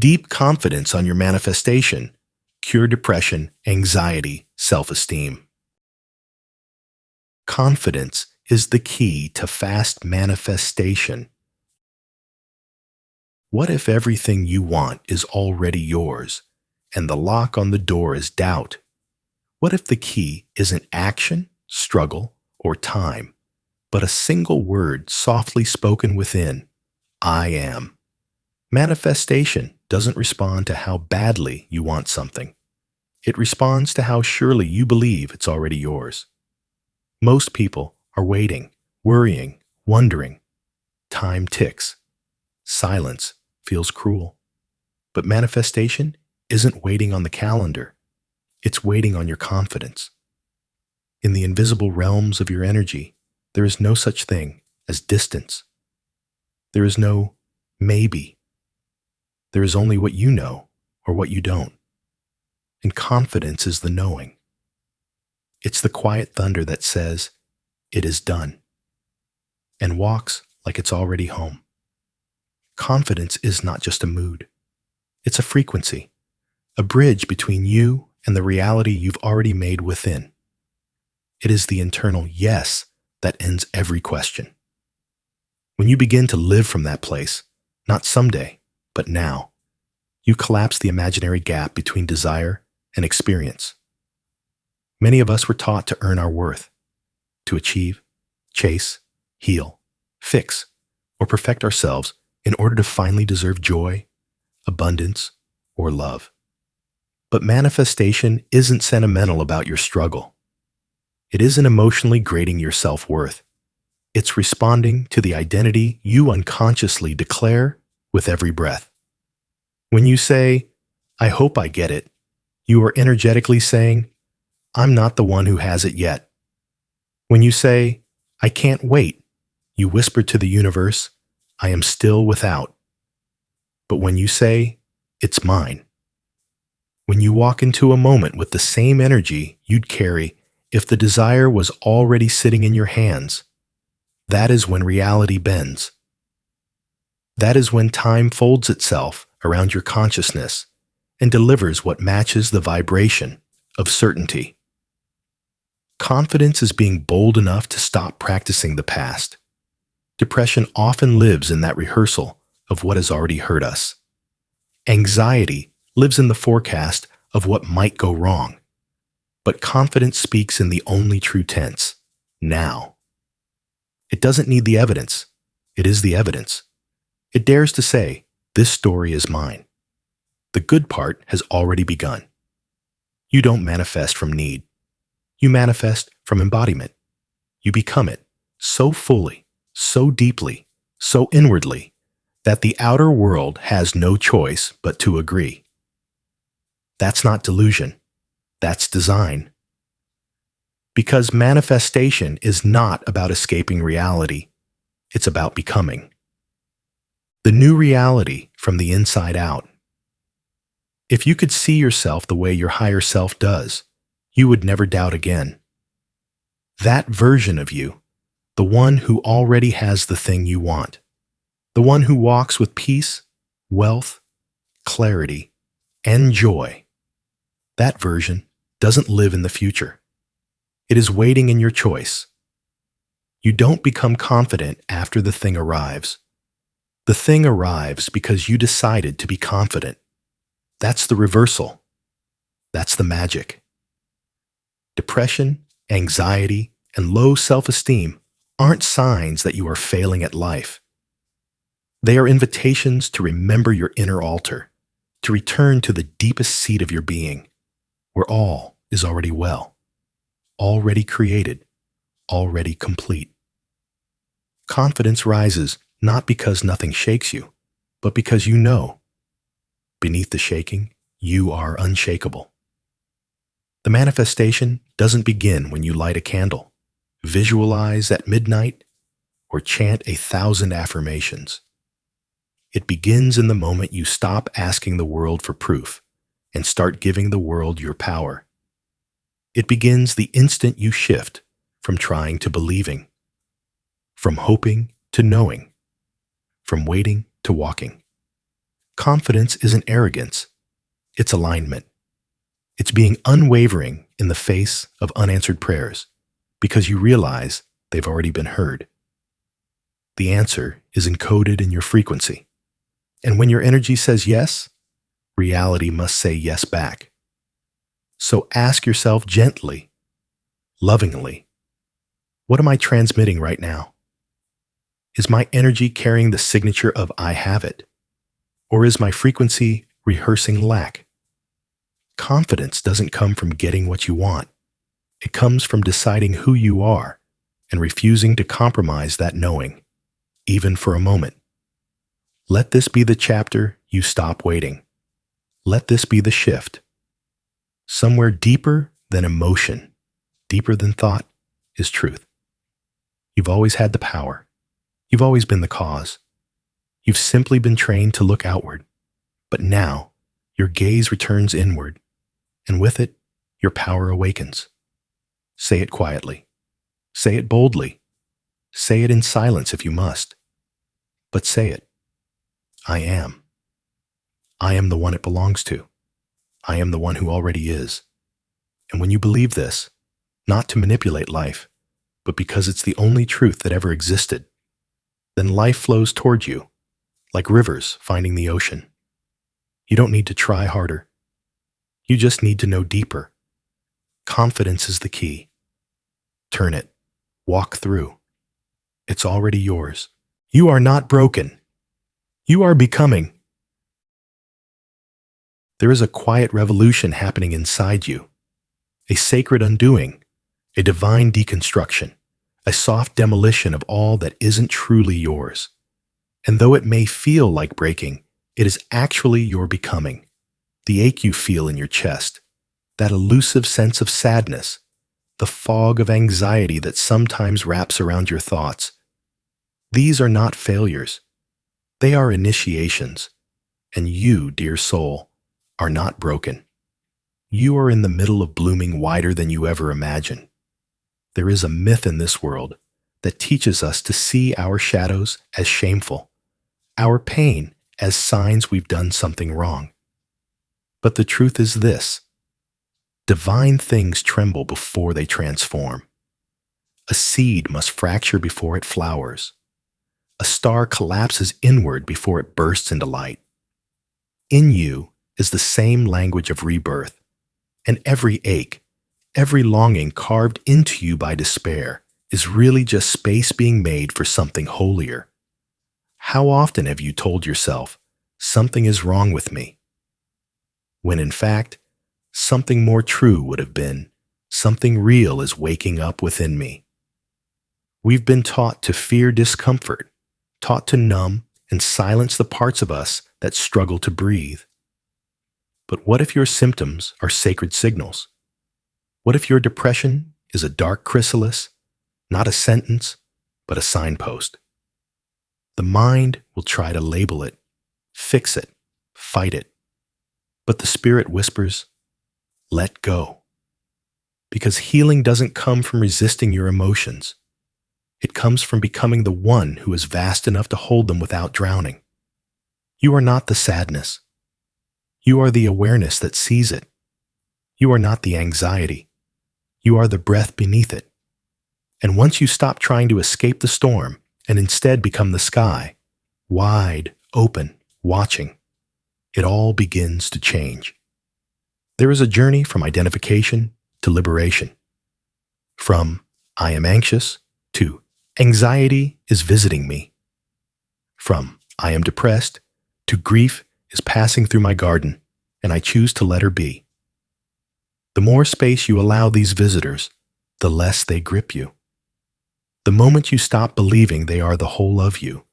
Deep confidence on your manifestation. Cure depression, anxiety, self-esteem. Confidence is the key to fast manifestation. What if everything you want is already yours, and the lock on the door is doubt? What if the key isn't action, struggle, or time, but a single word softly spoken within, I am? Manifestation doesn't respond to how badly you want something. It responds to how surely you believe it's already yours. Most people are waiting, worrying, wondering. Time ticks. Silence feels cruel. But manifestation isn't waiting on the calendar. It's waiting on your confidence. In the invisible realms of your energy, there is no such thing as distance. There is no maybe. There is only what you know or what you don't. And confidence is the knowing. It's the quiet thunder that says, it is done, and walks like it's already home. Confidence is not just a mood. It's a frequency, a bridge between you and the reality you've already made within. It is the internal yes that ends every question. When you begin to live from that place, not someday, but now, you collapse the imaginary gap between desire and experience. Many of us were taught to earn our worth, to achieve, chase, heal, fix, or perfect ourselves in order to finally deserve joy, abundance, or love. But manifestation isn't sentimental about your struggle. It isn't emotionally grading your self-worth. It's responding to the identity you unconsciously declare with every breath. When you say, I hope I get it, you are energetically saying, I'm not the one who has it yet. When you say, I can't wait, you whisper to the universe, I am still without. But when you say, it's mine, when you walk into a moment with the same energy you'd carry if the desire was already sitting in your hands, that is when reality bends. That is when time folds itself around your consciousness and delivers what matches the vibration of certainty. Confidence is being bold enough to stop practicing the past. Depression often lives in that rehearsal of what has already hurt us. Anxiety lives in the forecast of what might go wrong. But confidence speaks in the only true tense, now. It doesn't need the evidence. It is the evidence. It dares to say, this story is mine. The good part has already begun. You don't manifest from need. You manifest from embodiment. You become it so fully, so deeply, so inwardly, that the outer world has no choice but to agree. That's not delusion. That's design. Because manifestation is not about escaping reality. It's about becoming. The new reality from the inside out. If you could see yourself the way your higher self does, you would never doubt again. That version of you, the one who already has the thing you want, the one who walks with peace, wealth, clarity, and joy, that version doesn't live in the future. It is waiting in your choice. You don't become confident after the thing arrives. The thing arrives because you decided to be confident. That's the reversal. That's the magic. Depression, anxiety, and low self-esteem aren't signs that you are failing at life. They are invitations to remember your inner altar, to return to the deepest seat of your being, where all is already well, already created, already complete. Confidence rises not because nothing shakes you, but because you know, beneath the shaking, you are unshakable. The manifestation doesn't begin when you light a candle, visualize at midnight, or chant 1,000 affirmations. It begins in the moment you stop asking the world for proof and start giving the world your power. It begins the instant you shift from trying to believing, from hoping to knowing, from waiting to walking. Confidence isn't arrogance, it's alignment. It's being unwavering in the face of unanswered prayers because you realize they've already been heard. The answer is encoded in your frequency. And when your energy says yes, reality must say yes back. So ask yourself gently, lovingly, what am I transmitting right now? Is my energy carrying the signature of I have it? Or is my frequency rehearsing lack? Confidence doesn't come from getting what you want. It comes from deciding who you are and refusing to compromise that knowing, even for a moment. Let this be the chapter you stop waiting. Let this be the shift. Somewhere deeper than emotion, deeper than thought, is truth. You've always had the power. You've always been the cause. You've simply been trained to look outward. But now, your gaze returns inward, and with it, your power awakens. Say it quietly. Say it boldly. Say it in silence if you must. But say it. I am. I am the one it belongs to. I am the one who already is. And when you believe this, not to manipulate life, but because it's the only truth that ever existed, then life flows toward you, like rivers finding the ocean. You don't need to try harder. You just need to know deeper. Confidence is the key. Turn it. Walk through. It's already yours. You are not broken. You are becoming. There is a quiet revolution happening inside you, a sacred undoing, a divine deconstruction, a soft demolition of all that isn't truly yours. And though it may feel like breaking, it is actually your becoming. The ache you feel in your chest, that elusive sense of sadness, the fog of anxiety that sometimes wraps around your thoughts. These are not failures. They are initiations. And you, dear soul, are not broken. You are in the middle of blooming wider than you ever imagined. There is a myth in this world that teaches us to see our shadows as shameful, our pain as signs we've done something wrong. But the truth is this: divine things tremble before they transform. A seed must fracture before it flowers. A star collapses inward before it bursts into light. In you is the same language of rebirth, and every ache, every longing carved into you by despair is really just space being made for something holier. How often have you told yourself, something is wrong with me, when in fact, something more true would have been, something real is waking up within me. We've been taught to fear discomfort, taught to numb and silence the parts of us that struggle to breathe. But what if your symptoms are sacred signals? What if your depression is a dark chrysalis, not a sentence, but a signpost? The mind will try to label it, fix it, fight it. But the spirit whispers, let go. Because healing doesn't come from resisting your emotions. It comes from becoming the one who is vast enough to hold them without drowning. You are not the sadness. You are the awareness that sees it. You are not the anxiety. You are the breath beneath it. And once you stop trying to escape the storm and instead become the sky, wide, open, watching, it all begins to change. There is a journey from identification to liberation. From I am anxious to anxiety is visiting me. From I am depressed to grief is passing through my garden, and I choose to let her be. The more space you allow these visitors, the less they grip you. The moment you stop believing they are the whole of you,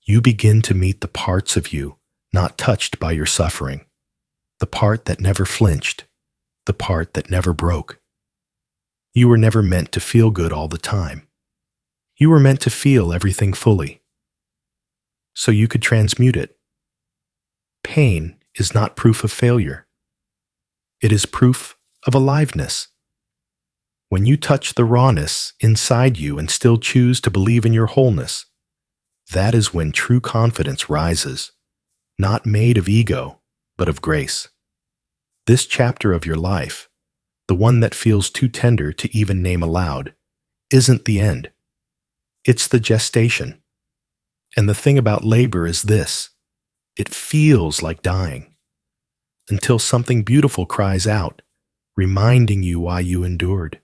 you begin to meet the parts of you not touched by your suffering, the part that never flinched, the part that never broke. You were never meant to feel good all the time. You were meant to feel everything fully, so you could transmute it. Pain is not proof of failure. It is proof of aliveness. When you touch the rawness inside you and still choose to believe in your wholeness, that is when true confidence rises, not made of ego, but of grace. This chapter of your life, the one that feels too tender to even name aloud, isn't the end. It's the gestation. And the thing about labor is this: it feels like dying, until something beautiful cries out, reminding you why you endured.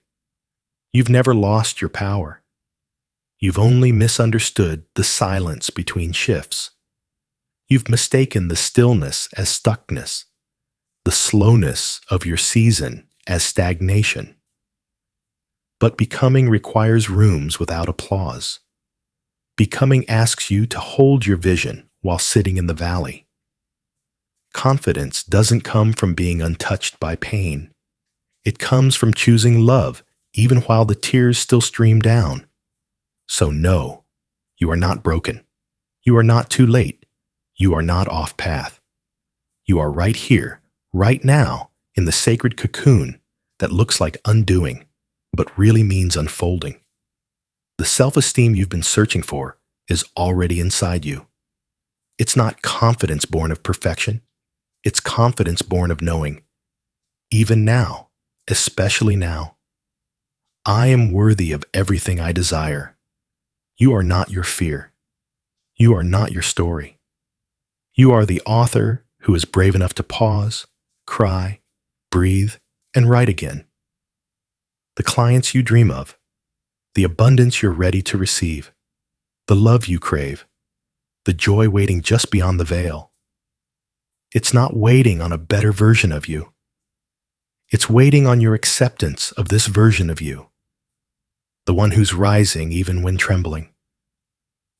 You've never lost your power. You've only misunderstood the silence between shifts. You've mistaken the stillness as stuckness, the slowness of your season as stagnation. But becoming requires rooms without applause. Becoming asks you to hold your vision while sitting in the valley. Confidence doesn't come from being untouched by pain. It comes from choosing love even while the tears still stream down. So no, you are not broken. You are not too late. You are not off path. You are right here, right now, in the sacred cocoon that looks like undoing, but really means unfolding. The self-esteem you've been searching for is already inside you. It's not confidence born of perfection. It's confidence born of knowing, even now, especially now, I am worthy of everything I desire. You are not your fear. You are not your story. You are the author who is brave enough to pause, cry, breathe, and write again. The clients you dream of, the abundance you're ready to receive, the love you crave, the joy waiting just beyond the veil. It's not waiting on a better version of you. It's waiting on your acceptance of this version of you, the one who's rising even when trembling,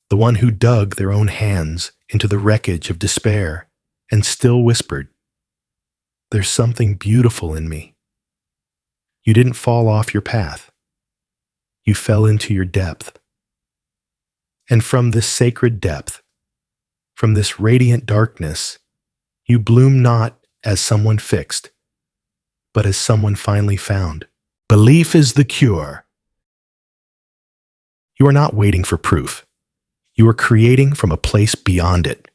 the one who dug their own hands into the wreckage of despair and still whispered, "There's something beautiful in me." You didn't fall off your path. You fell into your depth. And from this sacred depth, from this radiant darkness, you bloom not as someone fixed, but as someone finally found. Belief is the cure. You are not waiting for proof. You are creating from a place beyond it.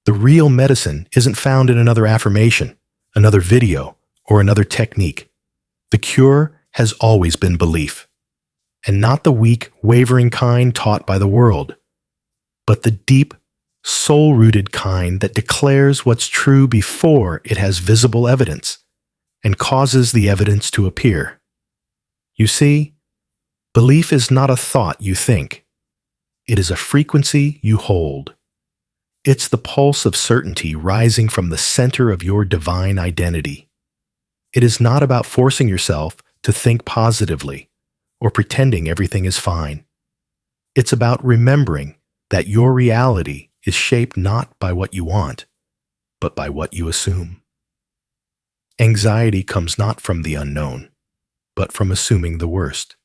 The real medicine isn't found in another affirmation, another video, or another technique. The cure has always been belief, and not the weak, wavering kind taught by the world, but the deep, soul-rooted kind that declares what's true before it has visible evidence and causes the evidence to appear. You see, belief is not a thought you think. It is a frequency you hold. It's the pulse of certainty rising from the center of your divine identity. It is not about forcing yourself to think positively or pretending everything is fine. It's about remembering that your reality is shaped not by what you want, but by what you assume. Anxiety comes not from the unknown, but from assuming the worst.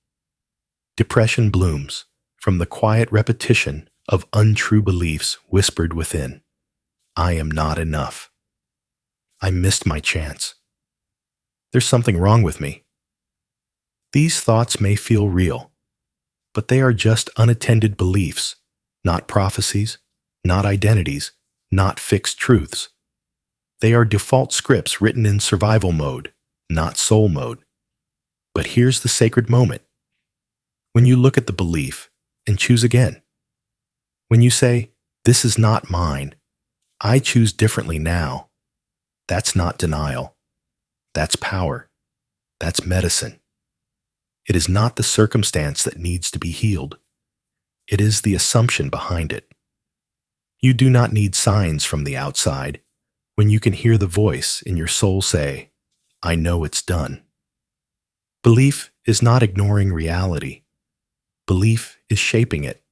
Depression blooms from the quiet repetition of untrue beliefs whispered within. I am not enough. I missed my chance. There's something wrong with me. These thoughts may feel real, but they are just unattended beliefs, not prophecies, not identities, not fixed truths. They are default scripts written in survival mode, not soul mode. But here's the sacred moment. When you look at the belief and choose again. When you say, "This is not mine. I choose differently now." That's not denial. That's power. That's medicine. It is not the circumstance that needs to be healed. It is the assumption behind it. You do not need signs from the outside when you can hear the voice in your soul say, "I know it's done." Belief is not ignoring reality. Belief is shaping it.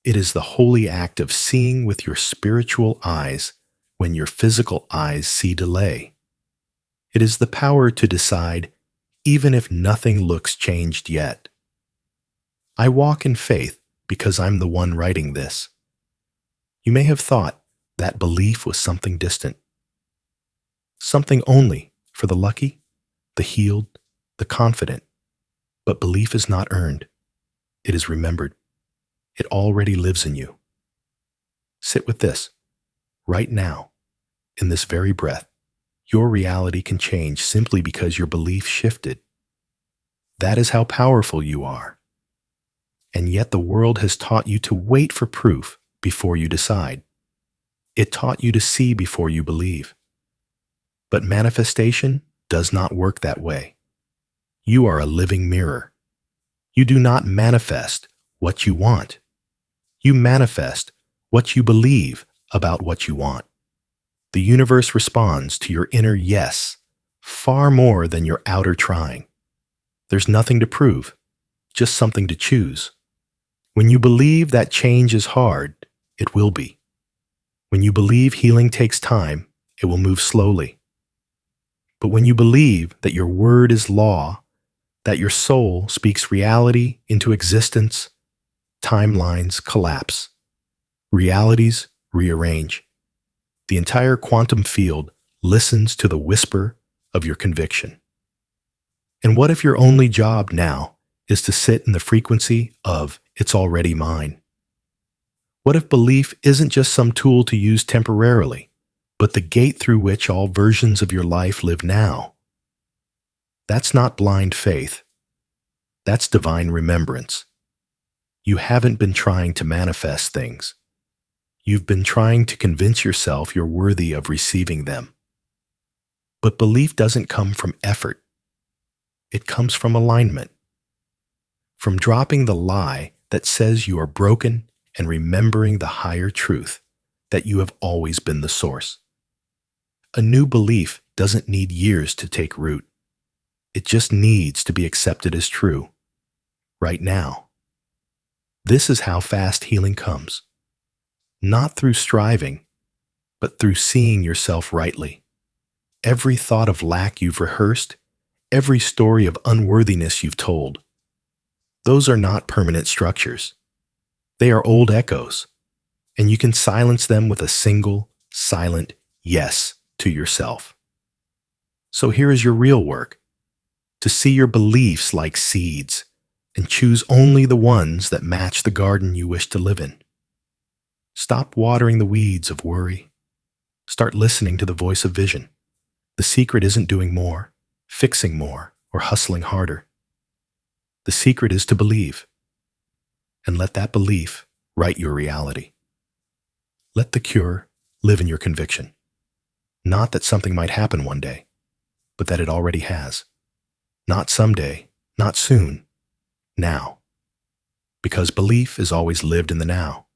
It is the holy act of seeing with your spiritual eyes when your physical eyes see delay. It is the power to decide even if nothing looks changed yet. I walk in faith because I'm the one writing this. You may have thought that belief was something distant, something only for the lucky, the healed, the confident. But belief is not earned. It is remembered. It already lives in you. Sit with this. Right now, in this very breath, your reality can change simply because your belief shifted. That is how powerful you are. And yet the world has taught you to wait for proof before you decide. It taught you to see before you believe. But manifestation does not work that way. You are a living mirror. You do not manifest what you want. You manifest what you believe about what you want. The universe responds to your inner yes far more than your outer trying. There's nothing to prove, just something to choose. When you believe that change is hard, it will be. When you believe healing takes time, it will move slowly. But when you believe that your word is law, that your soul speaks reality into existence, timelines collapse. Realities rearrange. The entire quantum field listens to the whisper of your conviction. And what if your only job now is to sit in the frequency of "it's already mine"? What if belief isn't just some tool to use temporarily, but the gate through which all versions of your life live now? That's not blind faith. That's divine remembrance. You haven't been trying to manifest things. You've been trying to convince yourself you're worthy of receiving them. But belief doesn't come from effort. It comes from alignment. From dropping the lie that says you are broken and remembering the higher truth that you have always been the source. A new belief doesn't need years to take root. It just needs to be accepted as true, right now. This is how fast healing comes. Not through striving, but through seeing yourself rightly. Every thought of lack you've rehearsed, every story of unworthiness you've told, those are not permanent structures. They are old echoes, and you can silence them with a single, silent yes to yourself. So here is your real work: to see your beliefs like seeds and choose only the ones that match the garden you wish to live in. Stop watering the weeds of worry. Start listening to the voice of vision. The secret isn't doing more, fixing more, or hustling harder. The secret is to believe, and let that belief write your reality. Let the cure live in your conviction. Not that something might happen one day, but that it already has. Not someday, not soon, now. Because belief is always lived in the now.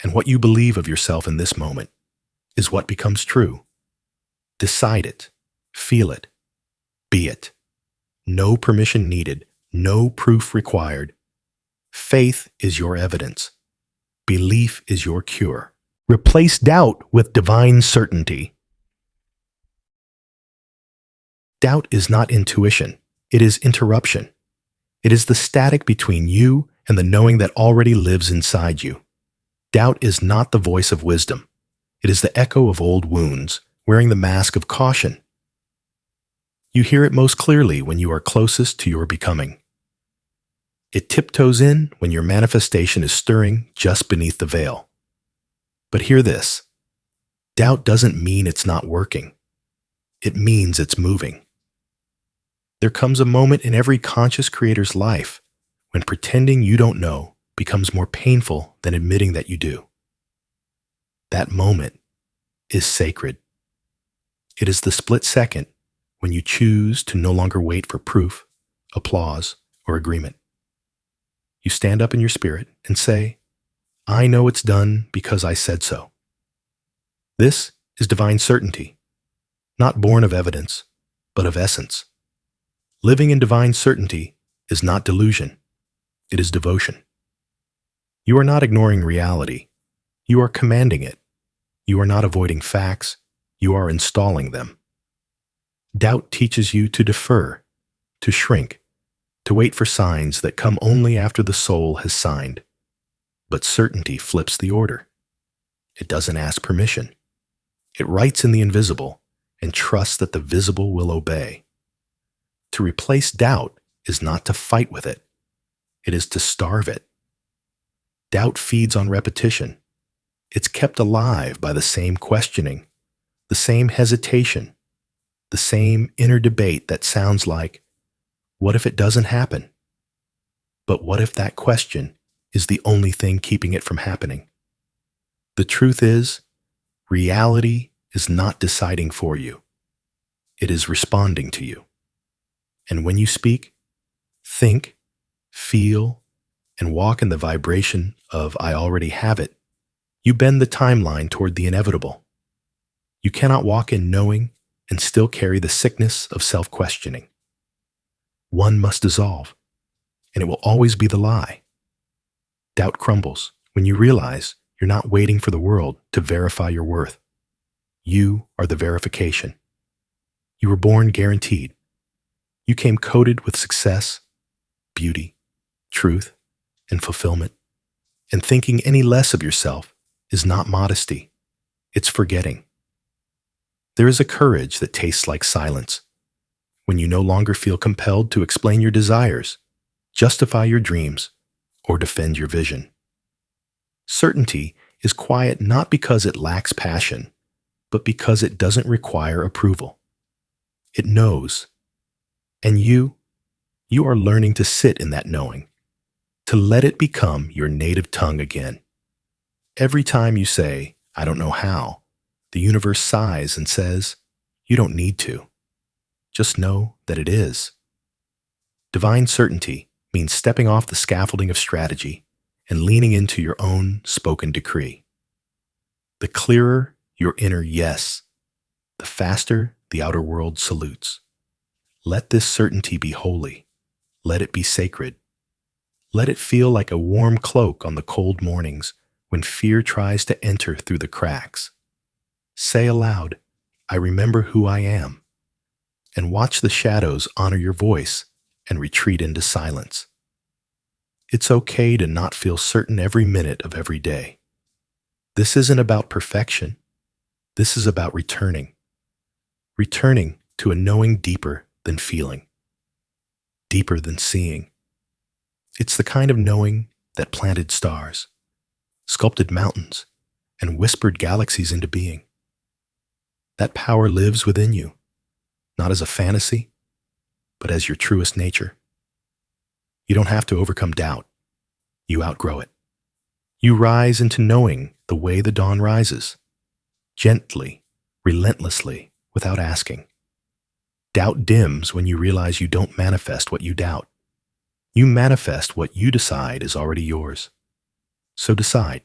And what you believe of yourself in this moment is what becomes true. Decide it, feel it, be it. No permission needed, no proof required. Faith is your evidence. Belief is your cure. Replace doubt with divine certainty. Doubt is not intuition. It is interruption. It is the static between you and the knowing that already lives inside you. Doubt is not the voice of wisdom. It is the echo of old wounds, wearing the mask of caution. You hear it most clearly when you are closest to your becoming. It tiptoes in when your manifestation is stirring just beneath the veil. But hear this: doubt doesn't mean it's not working. It means it's moving. There comes a moment in every conscious creator's life when pretending you don't know becomes more painful than admitting that you do. That moment is sacred. It is the split second when you choose to no longer wait for proof, applause, or agreement. You stand up in your spirit and say, "I know it's done because I said so." This is divine certainty, not born of evidence, but of essence. Living in divine certainty is not delusion, it is devotion. You are not ignoring reality, you are commanding it. You are not avoiding facts, you are installing them. Doubt teaches you to defer, to shrink, to wait for signs that come only after the soul has signed. But certainty flips the order. It doesn't ask permission. It writes in the invisible and trusts that the visible will obey. To replace doubt is not to fight with it. It is to starve it. Doubt feeds on repetition. It's kept alive by the same questioning, the same hesitation, the same inner debate that sounds like, what if it doesn't happen? But what if that question is the only thing keeping it from happening? The truth is, reality is not deciding for you. It is responding to you. And when you speak, think, feel, and walk in the vibration of I already have it, you bend the timeline toward the inevitable. You cannot walk in knowing and still carry the sickness of self-questioning. One must dissolve, and it will always be the lie. Doubt crumbles when you realize you're not waiting for the world to verify your worth. You are the verification. You were born guaranteed. You came coated with success, beauty, truth, and fulfillment. And thinking any less of yourself is not modesty. It's forgetting. There is a courage that tastes like silence, when you no longer feel compelled to explain your desires, justify your dreams, or defend your vision. Certainty is quiet not because it lacks passion, but because it doesn't require approval. It knows. And you are learning to sit in that knowing, to let it become your native tongue again. Every time you say, I don't know how, the universe sighs and says, you don't need to. Just know that it is. Divine certainty means stepping off the scaffolding of strategy and leaning into your own spoken decree. The clearer your inner yes, the faster the outer world salutes. Let this certainty be holy. Let it be sacred. Let it feel like a warm cloak on the cold mornings when fear tries to enter through the cracks. Say aloud, I remember who I am, and watch the shadows honor your voice and retreat into silence. It's okay to not feel certain every minute of every day. This isn't about perfection. This is about returning to a knowing deeper than feeling, deeper than seeing. It's the kind of knowing that planted stars, sculpted mountains, and whispered galaxies into being. That power lives within you, not as a fantasy, but as your truest nature. You don't have to overcome doubt. You outgrow it. You rise into knowing the way the dawn rises, gently, relentlessly, without asking. Doubt dims when you realize you don't manifest what you doubt. You manifest what you decide is already yours. So decide.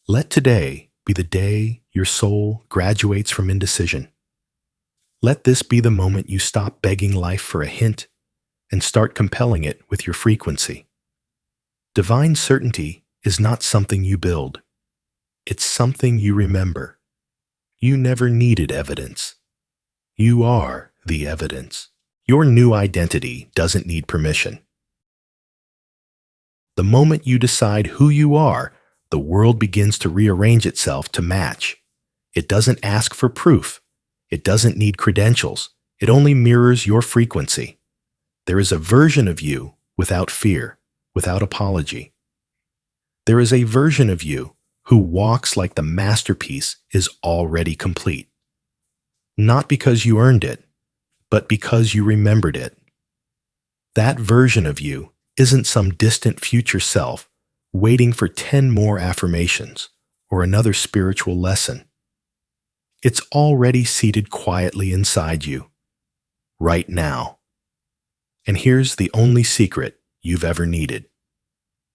Let today be the day your soul graduates from indecision. Let this be the moment you stop begging life for a hint and start compelling it with your frequency. Divine certainty is not something you build. It's something you remember. You never needed evidence. You are the evidence. Your new identity doesn't need permission. The moment you decide who you are, the world begins to rearrange itself to match. It doesn't ask for proof. It doesn't need credentials. It only mirrors your frequency. There is a version of you without fear, without apology. There is a version of you who walks like the masterpiece is already complete. Not because you earned it, but because you remembered it. That version of you isn't some distant future self waiting for 10 more affirmations or another spiritual lesson. It's already seated quietly inside you, right now. And here's the only secret you've ever needed.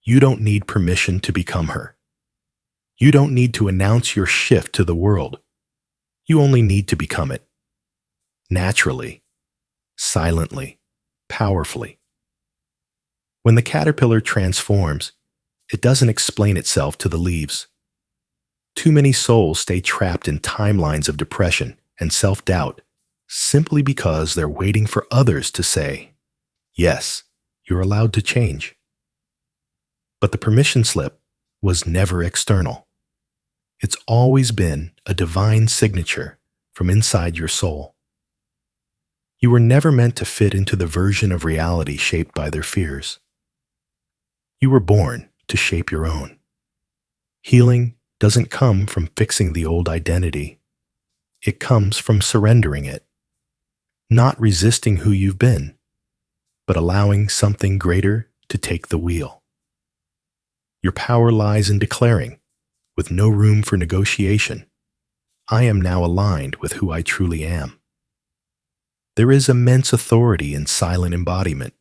You don't need permission to become her. You don't need to announce your shift to the world. You only need to become it. Naturally, silently, powerfully. When the caterpillar transforms, it doesn't explain itself to the leaves. Too many souls stay trapped in timelines of depression and self-doubt simply because they're waiting for others to say, yes, you're allowed to change. But the permission slip was never external. It's always been a divine signature from inside your soul. You were never meant to fit into the version of reality shaped by their fears. You were born to shape your own. Healing doesn't come from fixing the old identity. It comes from surrendering it, not resisting who you've been, but allowing something greater to take the wheel. Your power lies in declaring, with no room for negotiation, I am now aligned with who I truly am. There is immense authority in silent embodiment.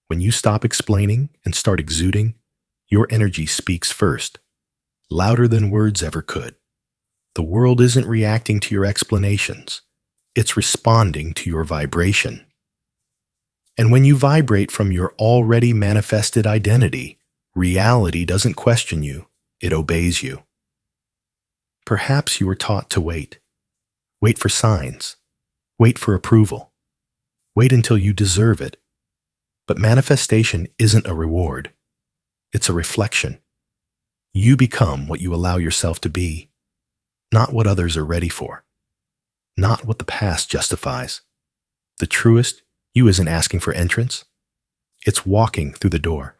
When you stop explaining and start exuding, your energy speaks first, louder than words ever could. The world isn't reacting to your explanations. It's responding to your vibration. And when you vibrate from your already manifested identity, reality doesn't question you, it obeys you. Perhaps you were taught to wait. Wait for signs. Wait for approval. Wait until you deserve it. But manifestation isn't a reward. It's a reflection. You become what you allow yourself to be, not what others are ready for, not what the past justifies. The truest you isn't asking for entrance. It's walking through the door.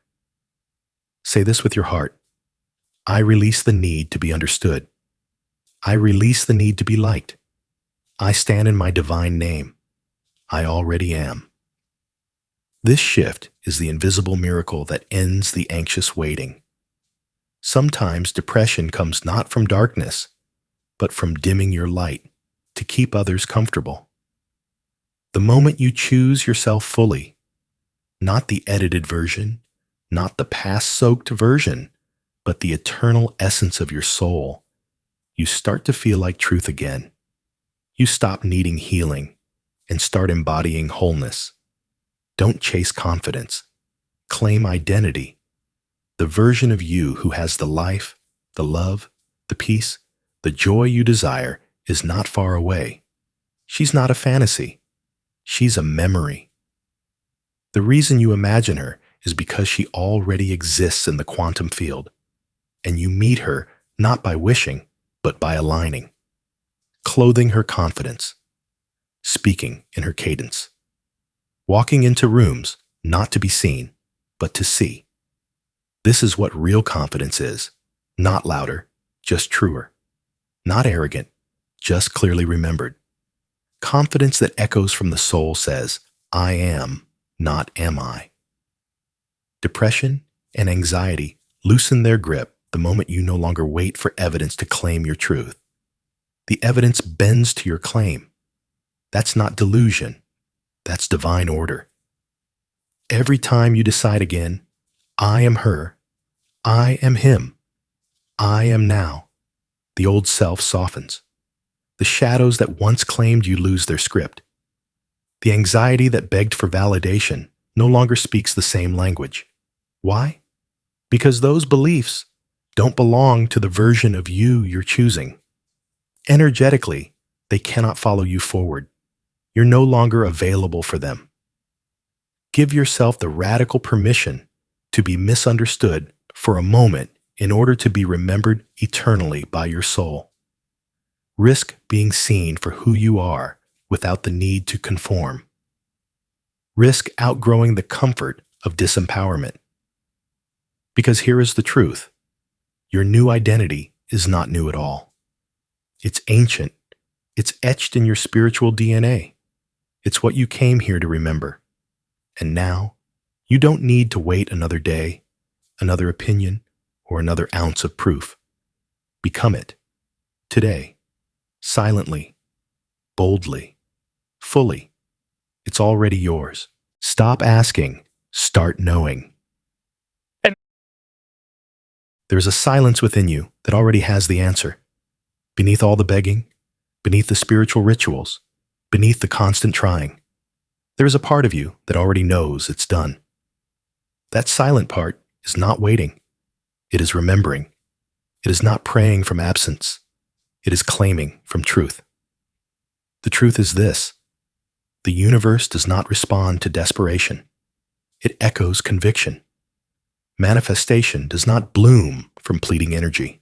Say this with your heart. I release the need to be understood. I release the need to be liked. I stand in my divine name. I already am. This shift is the invisible miracle that ends the anxious waiting. Sometimes depression comes not from darkness, but from dimming your light to keep others comfortable. The moment you choose yourself fully, not the edited version, not the past-soaked version, but the eternal essence of your soul, you start to feel like truth again. You stop needing healing and start embodying wholeness. Don't chase confidence. Claim identity. The version of you who has the life, the love, the peace, the joy you desire is not far away. She's not a fantasy. She's a memory. The reason you imagine her is because she already exists in the quantum field, and you meet her not by wishing, but by aligning, clothing her confidence, speaking in her cadence, walking into rooms not to be seen, but to see. This is what real confidence is, not louder, just truer, not arrogant, just clearly remembered. Confidence that echoes from the soul says, I am, not am I. Depression and anxiety loosen their grip the moment you no longer wait for evidence to claim your truth. The evidence bends to your claim. That's not delusion. That's divine order. Every time you decide again, I am her, I am him, I am now, the old self softens. The shadows that once claimed you lose their script. The anxiety that begged for validation no longer speaks the same language. Why? Because those beliefs don't belong to the version of you you're choosing. Energetically, they cannot follow you forward. You're no longer available for them. Give yourself the radical permission to be misunderstood for a moment in order to be remembered eternally by your soul. Risk being seen for who you are without the need to conform. Risk outgrowing the comfort of disempowerment. Because here is the truth. Your new identity is not new at all. It's ancient. It's etched in your spiritual DNA. It's what you came here to remember. And now, you don't need to wait another day, another opinion, or another ounce of proof. Become it. Today. Silently. Boldly. Fully. It's already yours. Stop asking. Start knowing. There's a silence within you that already has the answer. Beneath all the begging, beneath the spiritual rituals, beneath the constant trying, there is a part of you that already knows it's done. That silent part is not waiting. It is remembering. It is not praying from absence. It is claiming from truth. The truth is this. The universe does not respond to desperation. It echoes conviction. Manifestation does not bloom from pleading energy.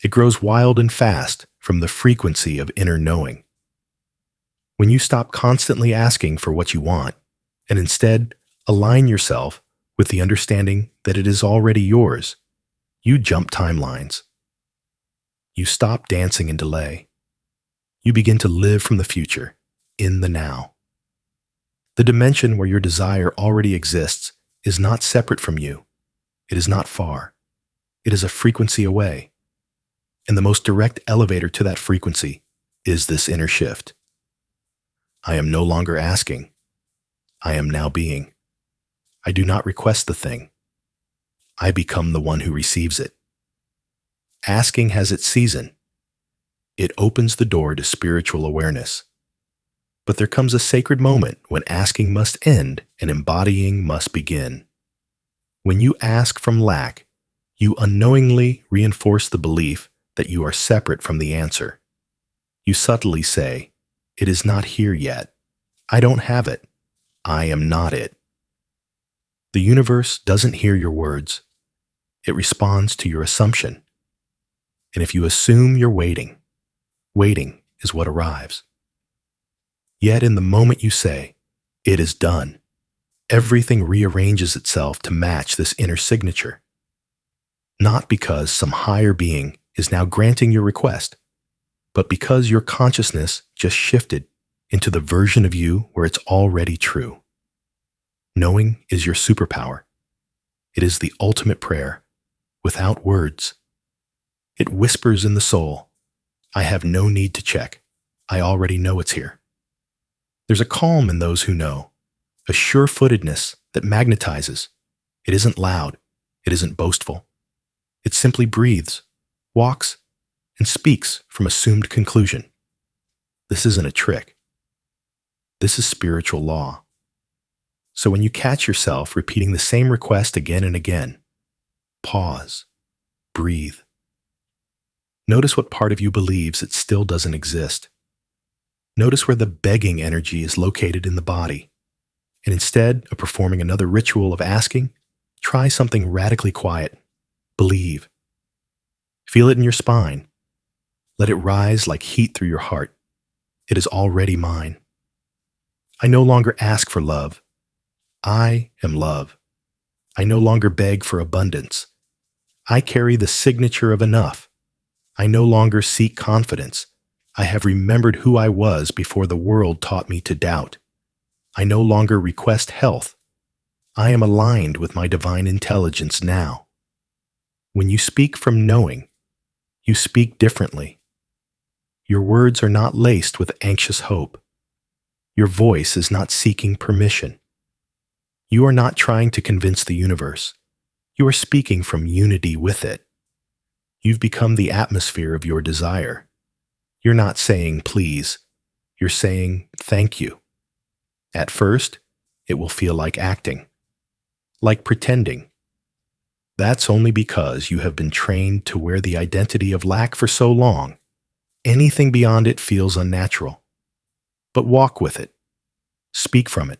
It grows wild and fast from the frequency of inner knowing. When you stop constantly asking for what you want, and instead align yourself with the understanding that it is already yours, you jump timelines. You stop dancing in delay. You begin to live from the future, in the now. The dimension where your desire already exists is not separate from you. It is not far. It is a frequency away. And the most direct elevator to that frequency is this inner shift. I am no longer asking. I am now being. I do not request the thing. I become the one who receives it. Asking has its season. It opens the door to spiritual awareness. But there comes a sacred moment when asking must end and embodying must begin. When you ask from lack, you unknowingly reinforce the belief that you are separate from the answer. You subtly say, "It is not here yet. I don't have it. I am not it." The universe doesn't hear your words. It responds to your assumption. And if you assume you're waiting, waiting is what arrives. Yet in the moment you say, "It is done," everything rearranges itself to match this inner signature. Not because some higher being is now granting your request, but because your consciousness just shifted into the version of you where it's already true. Knowing is your superpower. It is the ultimate prayer, without words. It whispers in the soul, "I have no need to check. I already know it's here." There's a calm in those who know, a sure-footedness that magnetizes. It isn't loud. It isn't boastful. It simply breathes, walks, and speaks from assumed conclusion. This isn't a trick. This is spiritual law. So when you catch yourself repeating the same request again and again, pause, breathe. Notice what part of you believes it still doesn't exist. Notice where the begging energy is located in the body. And instead of performing another ritual of asking, try something radically quiet. Believe. Feel it in your spine. Let it rise like heat through your heart. It is already mine. I no longer ask for love. I am love. I no longer beg for abundance. I carry the signature of enough. I no longer seek confidence. I have remembered who I was before the world taught me to doubt. I no longer request health. I am aligned with my divine intelligence now. When you speak from knowing, you speak differently. Your words are not laced with anxious hope. Your voice is not seeking permission. You are not trying to convince the universe. You are speaking from unity with it. You've become the atmosphere of your desire. You're not saying please. You're saying thank you. At first, it will feel like acting, like pretending. That's only because you have been trained to wear the identity of lack for so long. Anything beyond it feels unnatural. But walk with it. Speak from it.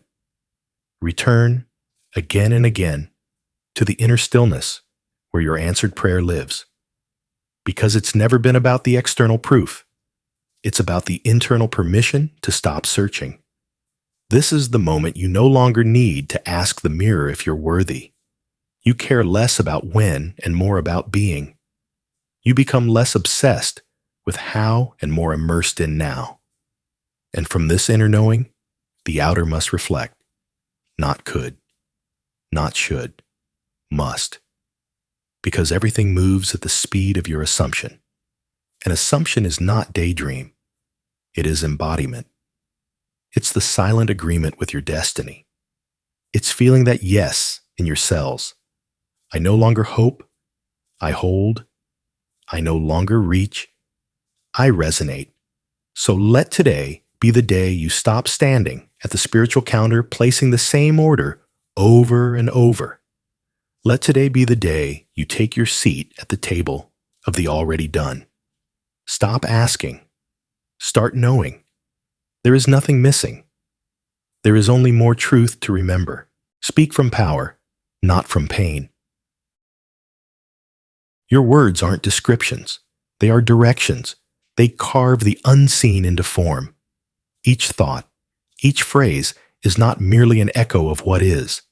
Return, again and again, to the inner stillness where your answered prayer lives. Because it's never been about the external proof. It's about the internal permission to stop searching. This is the moment you no longer need to ask the mirror if you're worthy. You care less about when and more about being. You become less obsessed with how and more immersed in now. And from this inner knowing, the outer must reflect. Not could, not should, must. Because everything moves at the speed of your assumption. An assumption is not daydream. It is embodiment. It's the silent agreement with your destiny. It's feeling that yes in your cells. I no longer hope. I hold. I no longer reach. I resonate. So let today be the day you stop standing at the spiritual counter placing the same order over and over. Let today be the day you take your seat at the table of the already done. Stop asking. Start knowing. There is nothing missing. There is only more truth to remember. Speak from power, not from pain. Your words aren't descriptions. They are directions. They carve the unseen into form. Each thought, each phrase is not merely an echo of what is.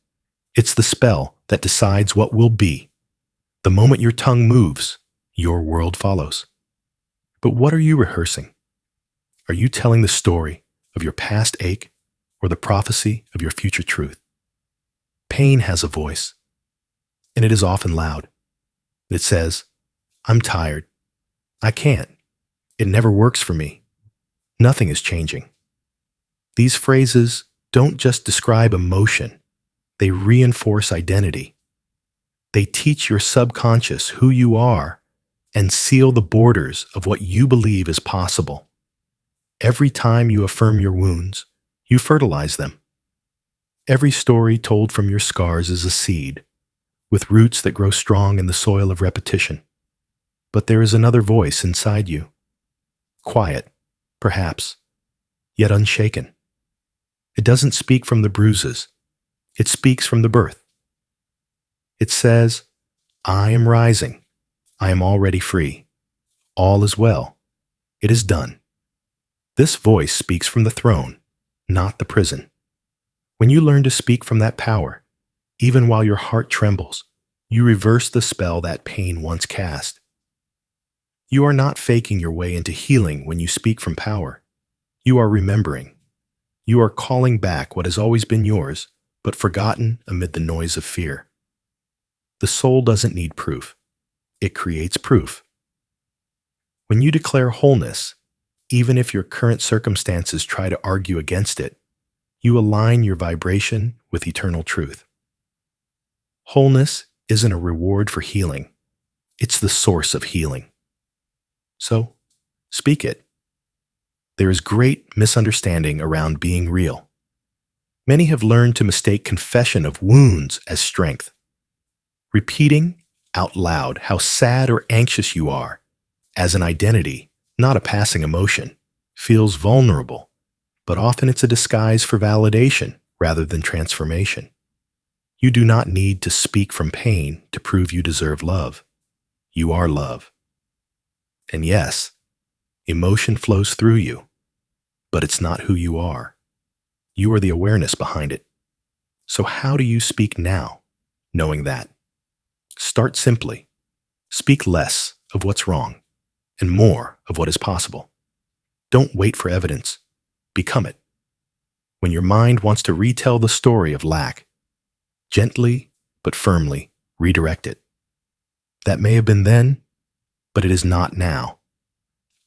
It's the spell that decides what will be. The moment your tongue moves, your world follows. But what are you rehearsing? Are you telling the story of your past ache or the prophecy of your future truth? Pain has a voice, and it is often loud. It says, I'm tired. I can't. It never works for me. Nothing is changing. These phrases don't just describe emotion, they reinforce identity. They teach your subconscious who you are and seal the borders of what you believe is possible. Every time you affirm your wounds, you fertilize them. Every story told from your scars is a seed, with roots that grow strong in the soil of repetition. But there is another voice inside you, quiet, perhaps, yet unshaken. It doesn't speak from the bruises. It speaks from the birth. It says, I am rising. I am already free. All is well. It is done. This voice speaks from the throne, not the prison. When you learn to speak from that power, even while your heart trembles, you reverse the spell that pain once cast. You are not faking your way into healing when you speak from power. You are remembering. You are calling back what has always been yours, but forgotten amid the noise of fear. The soul doesn't need proof. It creates proof. When you declare wholeness, even if your current circumstances try to argue against it, you align your vibration with eternal truth. Wholeness isn't a reward for healing. It's the source of healing. So, speak it. There is great misunderstanding around being real. Many have learned to mistake confession of wounds as strength. Repeating out loud how sad or anxious you are, as an identity, not a passing emotion, feels vulnerable, but often it's a disguise for validation rather than transformation. You do not need to speak from pain to prove you deserve love. You are love. And yes, emotion flows through you, but it's not who you are. You are the awareness behind it. So how do you speak now, knowing that? Start simply. Speak less of what's wrong and more of what is possible. Don't wait for evidence. Become it. When your mind wants to retell the story of lack, gently but firmly redirect it. That may have been then, but it is not now.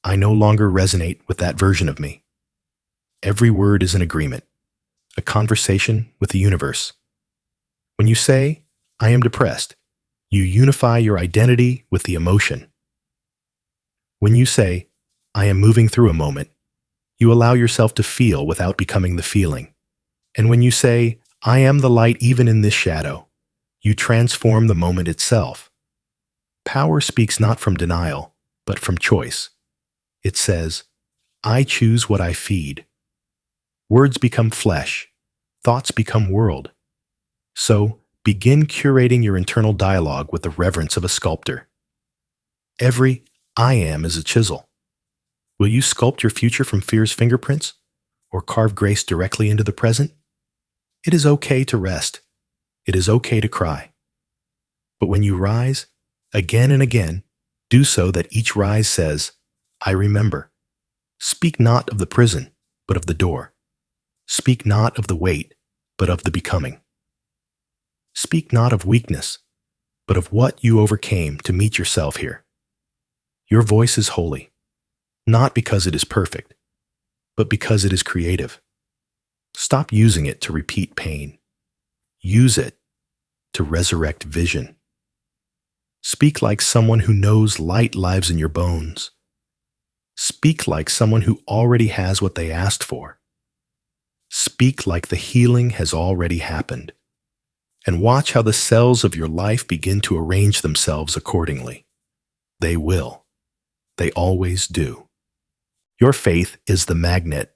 I no longer resonate with that version of me. Every word is an agreement, a conversation with the universe. When you say, I am depressed, you unify your identity with the emotion. When you say, I am moving through a moment, you allow yourself to feel without becoming the feeling. And when you say, I am the light even in this shadow, you transform the moment itself. Power speaks not from denial, but from choice. It says, I choose what I feed. Words become flesh. Thoughts become world. So, begin curating your internal dialogue with the reverence of a sculptor. Every I am is a chisel. Will you sculpt your future from fear's fingerprints, or carve grace directly into the present? It is okay to rest. It is okay to cry. But when you rise, again and again, do so that each rise says, I remember. Speak not of the prison, but of the door. Speak not of the weight, but of the becoming. Speak not of weakness, but of what you overcame to meet yourself here. Your voice is holy, not because it is perfect, but because it is creative. Stop using it to repeat pain. Use it to resurrect vision. Speak like someone who knows light lives in your bones. Speak like someone who already has what they asked for. Speak like the healing has already happened. And watch how the cells of your life begin to arrange themselves accordingly. They will. They always do. Your faith is the magnet.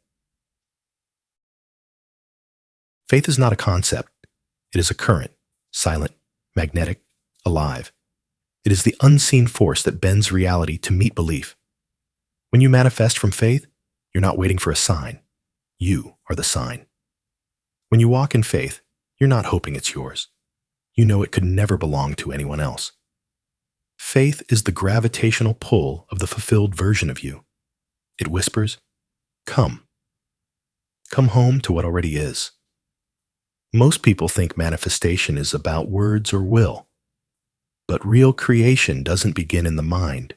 Faith is not a concept. It is a current, silent, magnetic, alive. It is the unseen force that bends reality to meet belief. When you manifest from faith, you're not waiting for a sign. You are the sign. When you walk in faith, you're not hoping it's yours. You know it could never belong to anyone else. Faith is the gravitational pull of the fulfilled version of you. It whispers, come. Come home to what already is. Most people think manifestation is about words or will, but real creation doesn't begin in the mind.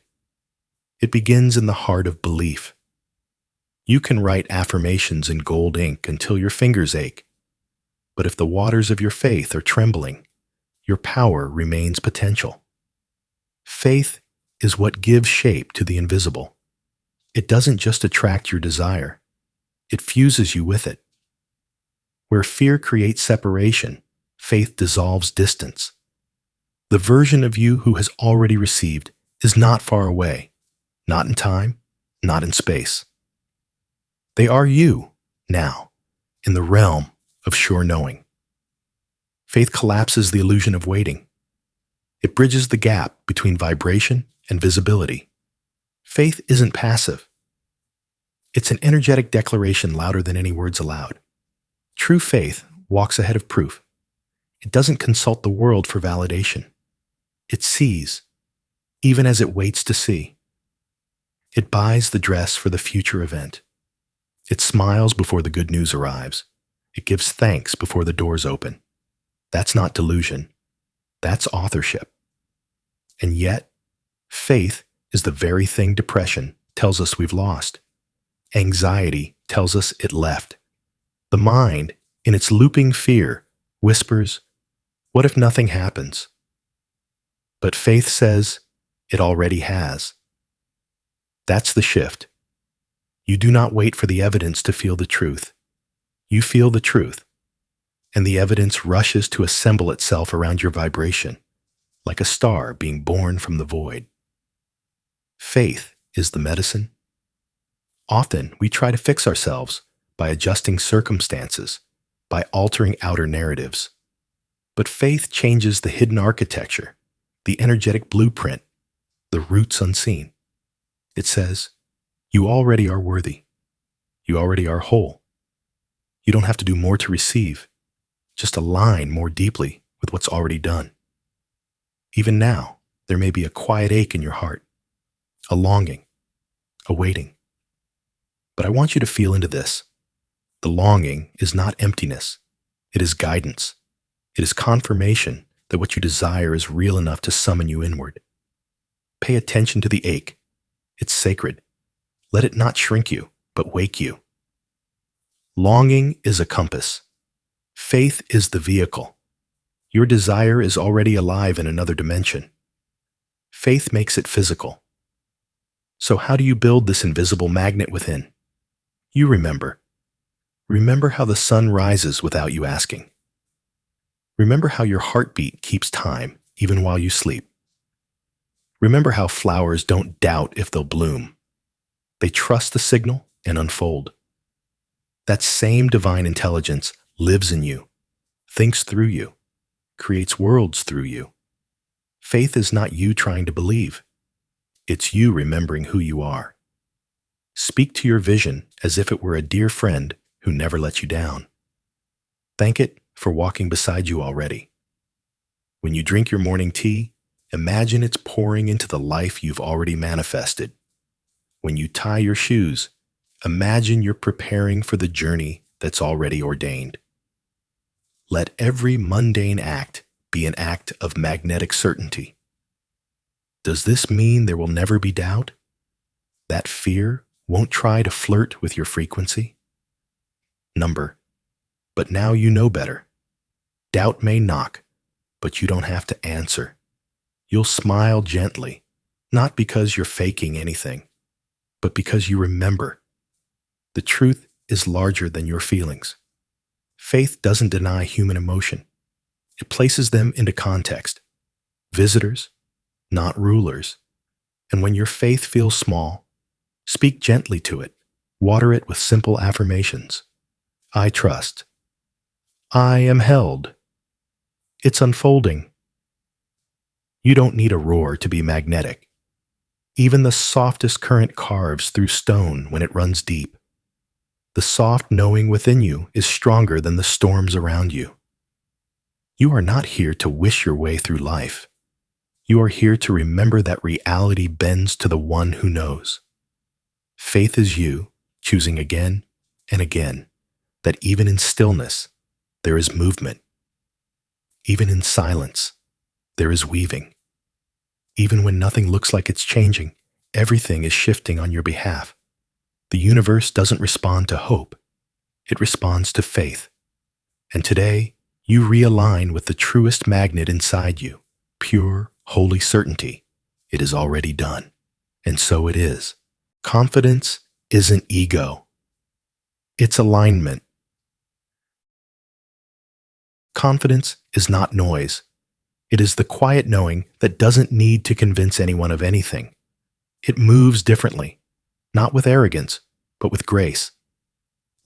It begins in the heart of belief. You can write affirmations in gold ink until your fingers ache, but if the waters of your faith are trembling, your power remains potential. Faith is what gives shape to the invisible. It doesn't just attract your desire, it fuses you with it. Where fear creates separation, faith dissolves distance. The version of you who has already received is not far away, not in time, not in space. They are you, now, in the realm of sure knowing. Faith collapses the illusion of waiting. It bridges the gap between vibration and visibility. Faith isn't passive. It's an energetic declaration louder than any words aloud. True faith walks ahead of proof. It doesn't consult the world for validation. It sees, even as it waits to see. It buys the dress for the future event. It smiles before the good news arrives. It gives thanks before the doors open. That's not delusion. That's authorship. And yet, faith is the very thing depression tells us we've lost. Anxiety tells us it left. The mind, in its looping fear, whispers, what if nothing happens? But faith says, it already has. That's the shift. You do not wait for the evidence to feel the truth. You feel the truth, and the evidence rushes to assemble itself around your vibration, like a star being born from the void. Faith is the medicine. Often we try to fix ourselves by adjusting circumstances, by altering outer narratives. But faith changes the hidden architecture, the energetic blueprint, the roots unseen. It says, you already are worthy. You already are whole. You don't have to do more to receive. Just align more deeply with what's already done. Even now, there may be a quiet ache in your heart, a longing, a waiting. But I want you to feel into this. The longing is not emptiness. It is guidance. It is confirmation that what you desire is real enough to summon you inward. Pay attention to the ache. It's sacred. Let it not shrink you, but wake you. Longing is a compass. Faith is the vehicle. Your desire is already alive in another dimension. Faith makes it physical. So how do you build this invisible magnet within? You remember. Remember how the sun rises without you asking. Remember how your heartbeat keeps time even while you sleep. Remember how flowers don't doubt if they'll bloom. They trust the signal and unfold. That same divine intelligence lives in you, thinks through you, creates worlds through you. Faith is not you trying to believe. It's you remembering who you are. Speak to your vision as if it were a dear friend who never let you down. Thank it for walking beside you already. When you drink your morning tea, imagine it's pouring into the life you've already manifested. When you tie your shoes, imagine you're preparing for the journey that's already ordained. Let every mundane act be an act of magnetic certainty. Does this mean there will never be doubt? That fear won't try to flirt with your frequency? But now you know better. Doubt may knock, but you don't have to answer. You'll smile gently, not because you're faking anything, but because you remember. The truth is larger than your feelings. Faith doesn't deny human emotion. It places them into context. Visitors, not rulers. And when your faith feels small, speak gently to it. Water it with simple affirmations. I trust. I am held. It's unfolding. You don't need a roar to be magnetic. Even the softest current carves through stone when it runs deep. The soft knowing within you is stronger than the storms around you. You are not here to wish your way through life. You are here to remember that reality bends to the one who knows. Faith is you choosing again and again that even in stillness, there is movement. Even in silence, there is weaving. Even when nothing looks like it's changing, everything is shifting on your behalf. The universe doesn't respond to hope. It responds to faith. And today, you realign with the truest magnet inside you, pure, holy certainty. It is already done. And so it is. Confidence isn't ego. It's alignment. Confidence is not noise. It is the quiet knowing that doesn't need to convince anyone of anything. It moves differently, not with arrogance, but with grace.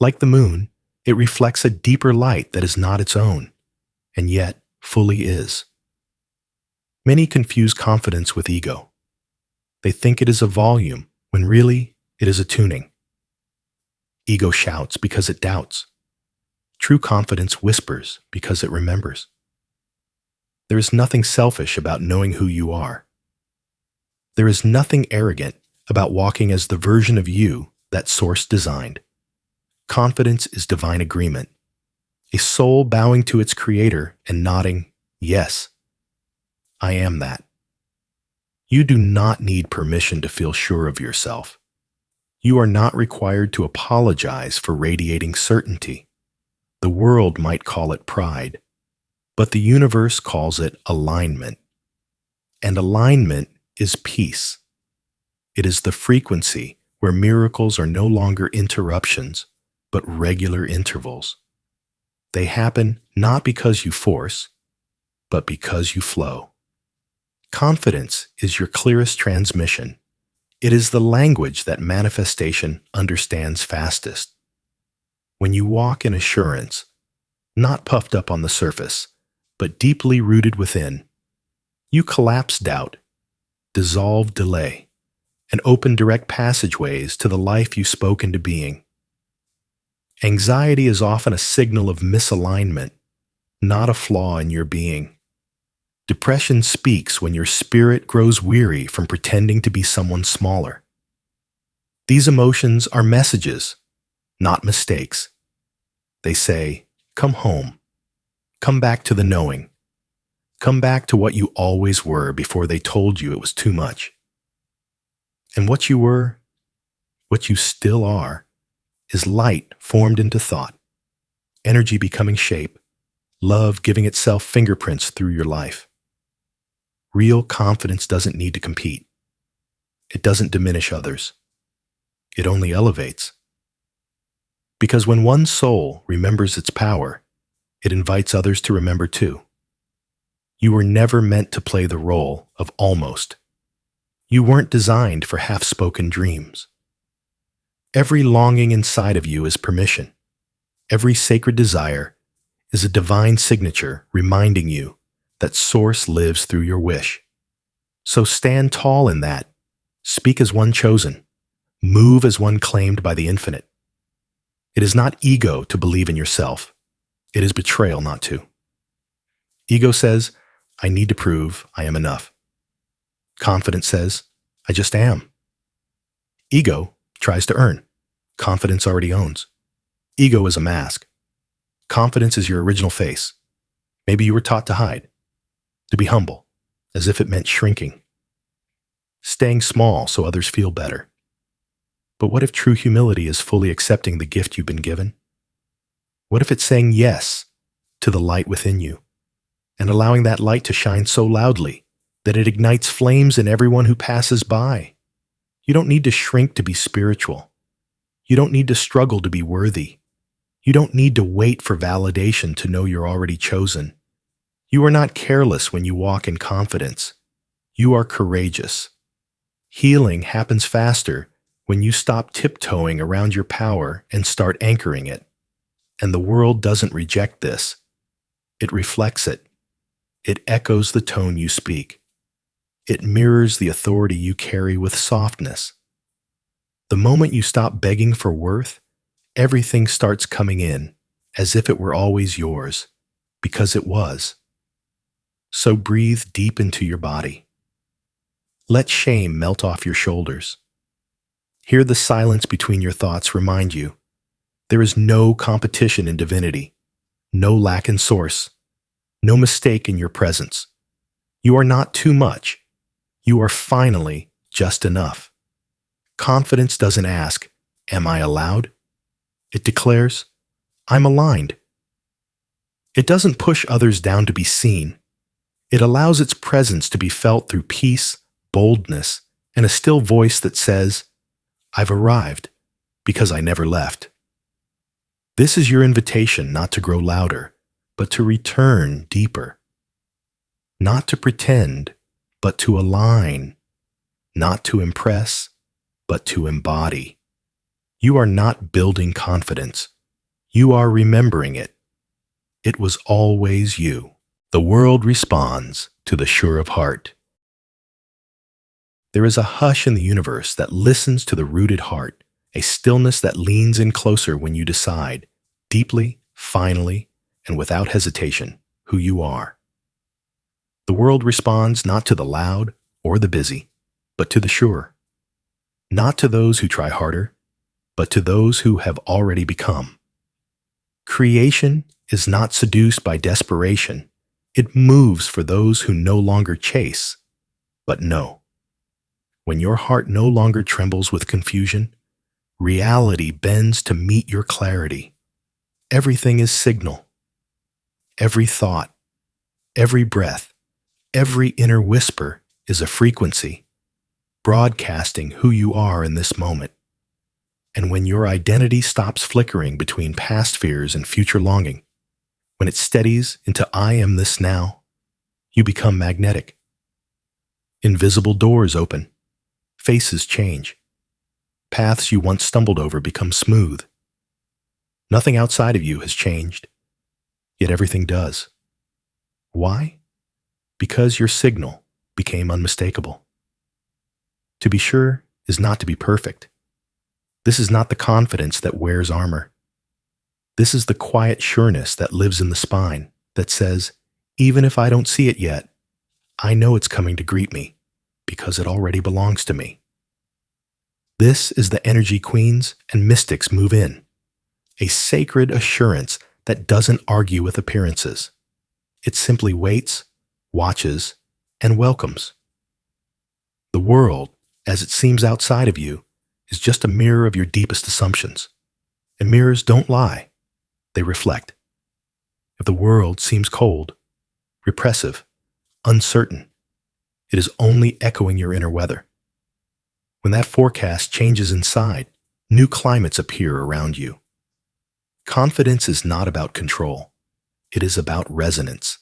Like the moon, it reflects a deeper light that is not its own, and yet fully is. Many confuse confidence with ego. They think it is a volume, when really it is a tuning. Ego shouts because it doubts. True confidence whispers because it remembers. There is nothing selfish about knowing who you are. There is nothing arrogant about walking as the version of you that Source designed. Confidence is divine agreement, a soul bowing to its creator and nodding, yes, I am that. You do not need permission to feel sure of yourself. You are not required to apologize for radiating certainty. The world might call it pride, but the universe calls it alignment. And alignment is peace. It is the frequency where miracles are no longer interruptions, but regular intervals. They happen not because you force, but because you flow. Confidence is your clearest transmission. It is the language that manifestation understands fastest. When you walk in assurance, not puffed up on the surface, but deeply rooted within, you collapse doubt, dissolve delay, and open direct passageways to the life you spoke into being. Anxiety is often a signal of misalignment, not a flaw in your being. Depression speaks when your spirit grows weary from pretending to be someone smaller. These emotions are messages, not mistakes. They say, come home. Come back to the knowing. Come back to what you always were before they told you it was too much. And what you were, what you still are, is light formed into thought, energy becoming shape, love giving itself fingerprints through your life. Real confidence doesn't need to compete. It doesn't diminish others. It only elevates. Because when one soul remembers its power, it invites others to remember too. You were never meant to play the role of almost. You weren't designed for half-spoken dreams. Every longing inside of you is permission. Every sacred desire is a divine signature reminding you that Source lives through your wish. So stand tall in that. Speak as one chosen. Move as one claimed by the infinite. It is not ego to believe in yourself. It is betrayal not to. Ego says, I need to prove I am enough. Confidence says, I just am. Ego tries to earn. Confidence already owns. Ego is a mask. Confidence is your original face. Maybe you were taught to hide, to be humble, as if it meant shrinking, staying small so others feel better. But what if true humility is fully accepting the gift you've been given? What if it's saying yes to the light within you and allowing that light to shine so loudly that it ignites flames in everyone who passes by? You don't need to shrink to be spiritual. You don't need to struggle to be worthy. You don't need to wait for validation to know you're already chosen. You are not careless when you walk in confidence. You are courageous. Healing happens faster when you stop tiptoeing around your power and start anchoring it. And the world doesn't reject this. It reflects it. It echoes the tone you speak. It mirrors the authority you carry with softness. The moment you stop begging for worth, everything starts coming in as if it were always yours, because it was. So breathe deep into your body. Let shame melt off your shoulders. Hear the silence between your thoughts remind you there is no competition in divinity, no lack in source, no mistake in your presence. You are not too much. You are finally just enough. Confidence doesn't ask, "Am I allowed?" It declares, "I'm aligned." It doesn't push others down to be seen. It allows its presence to be felt through peace, boldness, and a still voice that says, "I've arrived because I never left." This is your invitation not to grow louder, but to return deeper. Not to pretend, but to align. Not to impress, but to embody. You are not building confidence. You are remembering it. It was always you. The world responds to the sure of heart. There is a hush in the universe that listens to the rooted heart, a stillness that leans in closer when you decide, deeply, finally, and without hesitation, who you are. The world responds not to the loud or the busy, but to the sure. Not to those who try harder, but to those who have already become. Creation is not seduced by desperation. It moves for those who no longer chase, but know. When your heart no longer trembles with confusion, reality bends to meet your clarity. Everything is signal. Every thought, every breath, every inner whisper is a frequency, broadcasting who you are in this moment. And when your identity stops flickering between past fears and future longing, when it steadies into "I am this now," you become magnetic. Invisible doors open. Faces change. Paths you once stumbled over become smooth. Nothing outside of you has changed, yet everything does. Why? Because your signal became unmistakable. To be sure is not to be perfect. This is not the confidence that wears armor. This is the quiet sureness that lives in the spine, that says, even if I don't see it yet, I know it's coming to greet me, because it already belongs to me. This is the energy queens and mystics move in, a sacred assurance that doesn't argue with appearances. It simply waits, watches, and welcomes. The world, as it seems outside of you, is just a mirror of your deepest assumptions. And mirrors don't lie, they reflect. If the world seems cold, repressive, uncertain, it is only echoing your inner weather. When that forecast changes inside, new climates appear around you. Confidence is not about control. It is about resonance.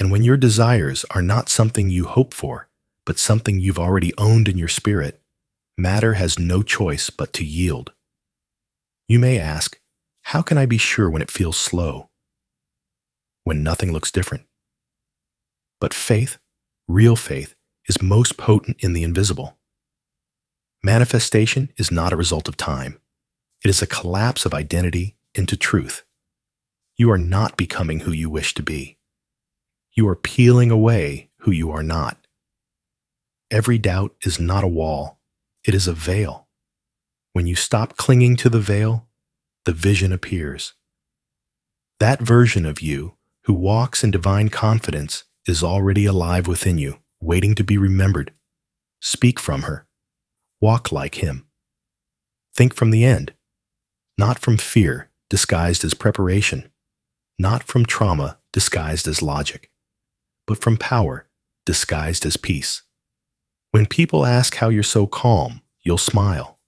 And when your desires are not something you hope for, but something you've already owned in your spirit, matter has no choice but to yield. You may ask, how can I be sure when it feels slow? When nothing looks different. But faith, real faith, is most potent in the invisible. Manifestation is not a result of time. It is a collapse of identity into truth. You are not becoming who you wish to be. You are peeling away who you are not. Every doubt is not a wall. It is a veil. When you stop clinging to the veil, the vision appears. That version of you who walks in divine confidence is already alive within you, waiting to be remembered. Speak from her. Walk like him. Think from the end, not from fear disguised as preparation, not from trauma disguised as logic, but from power disguised as peace. When people ask how you're so calm, you'll smile,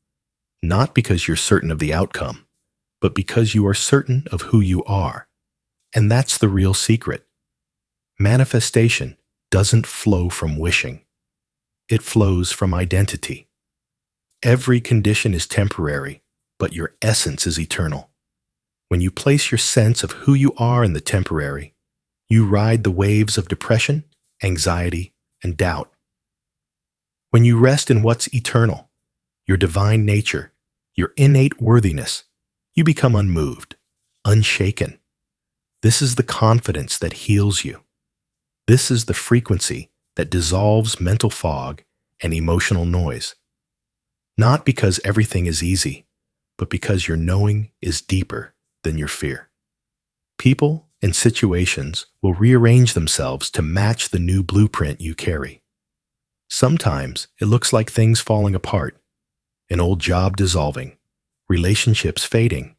not because you're certain of the outcome, but because you are certain of who you are. And that's the real secret. Manifestation doesn't flow from wishing. It flows from identity. Every condition is temporary, but your essence is eternal. When you place your sense of who you are in the temporary, you ride the waves of depression, anxiety, and doubt. When you rest in what's eternal, your divine nature, your innate worthiness, you become unmoved, unshaken. This is the confidence that heals you. This is the frequency that dissolves mental fog and emotional noise. Not because everything is easy, but because your knowing is deeper than your fear. People and situations will rearrange themselves to match the new blueprint you carry. Sometimes it looks like things falling apart, an old job dissolving, relationships fading.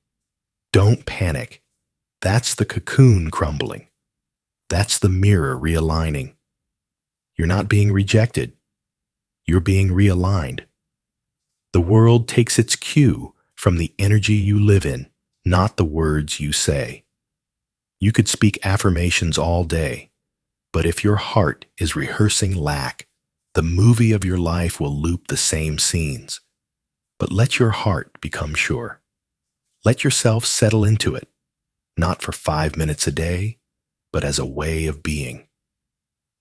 Don't panic. That's the cocoon crumbling. That's the mirror realigning. You're not being rejected. You're being realigned. The world takes its cue from the energy you live in, not the words you say. You could speak affirmations all day, but if your heart is rehearsing lack, the movie of your life will loop the same scenes. But let your heart become sure. Let yourself settle into it, not for 5 minutes a day, but as a way of being.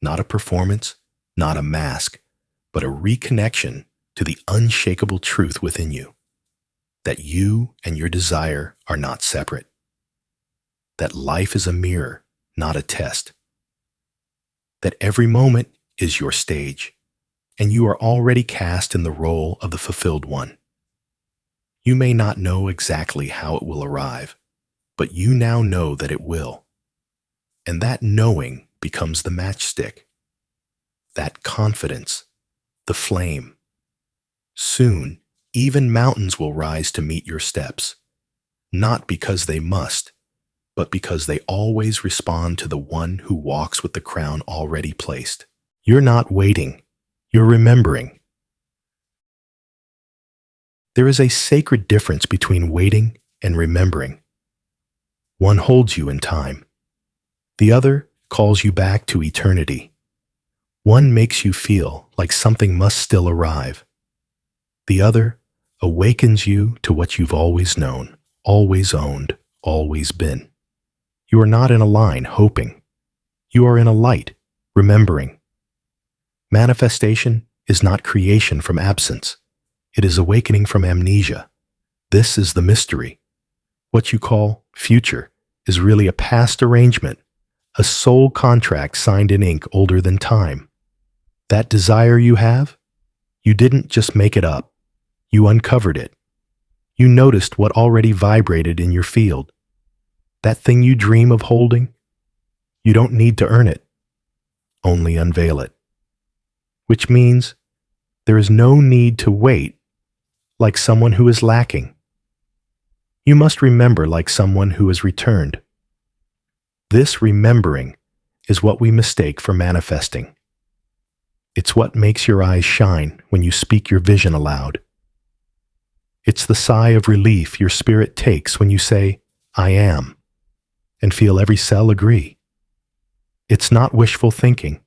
Not a performance, not a mask, but a reconnection to the unshakable truth within you, that you and your desire are not separate, that life is a mirror, not a test, that every moment is your stage, and you are already cast in the role of the fulfilled one. You may not know exactly how it will arrive, but you now know that it will. And that knowing becomes the matchstick, that confidence, the flame. Soon, even mountains will rise to meet your steps, not because they must, but because they always respond to the one who walks with the crown already placed. You're not waiting, you're remembering. There is a sacred difference between waiting and remembering. One holds you in time. The other calls you back to eternity. One makes you feel like something must still arrive. The other awakens you to what you've always known, always owned, always been. You are not in a line hoping. You are in a light, remembering. Manifestation is not creation from absence. It is awakening from amnesia. This is the mystery. What you call future is really a past arrangement, a soul contract signed in ink older than time. That desire you have, you didn't just make it up. You uncovered it. You noticed what already vibrated in your field. That thing you dream of holding, you don't need to earn it, only unveil it. Which means there is no need to wait like someone who is lacking. You must remember like someone who has returned. This remembering is what we mistake for manifesting. It's what makes your eyes shine when you speak your vision aloud. It's the sigh of relief your spirit takes when you say, I am, and feel every cell agree. It's not wishful thinking.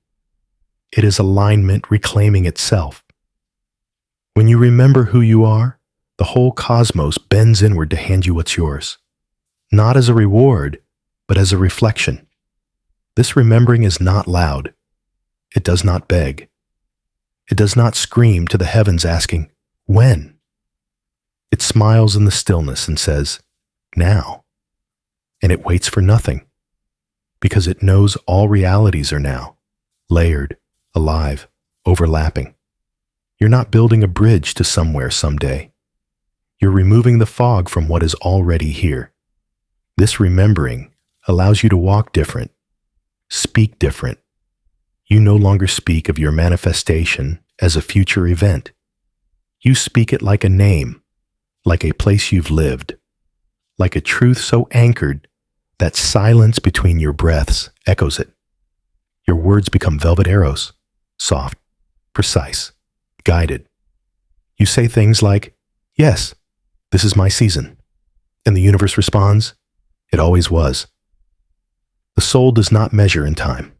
It is alignment reclaiming itself. When you remember who you are, the whole cosmos bends inward to hand you what's yours, not as a reward, but as a reflection. This remembering is not loud. It does not beg. It does not scream to the heavens asking, when? It smiles in the stillness and says, now. And it waits for nothing, because it knows all realities are now, layered, alive, overlapping. You're not building a bridge to somewhere someday. You're removing the fog from what is already here. This remembering allows you to walk different, speak different. You no longer speak of your manifestation as a future event. You speak it like a name, like a place you've lived, like a truth so anchored that silence between your breaths echoes it. Your words become velvet arrows, soft, precise, guided. You say things like, yes, this is my season. And the universe responds, it always was. The soul does not measure in time.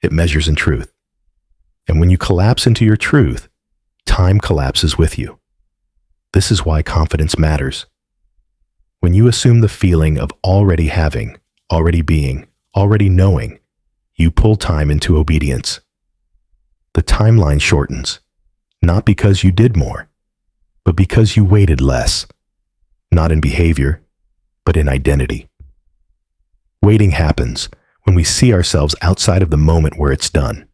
It measures in truth. And when you collapse into your truth, time collapses with you. This is why confidence matters. When you assume the feeling of already having, already being, already knowing, you pull time into obedience. The timeline shortens, not because you did more, but because you waited less, not in behavior, but in identity. Waiting happens when we see ourselves outside of the moment where it's done.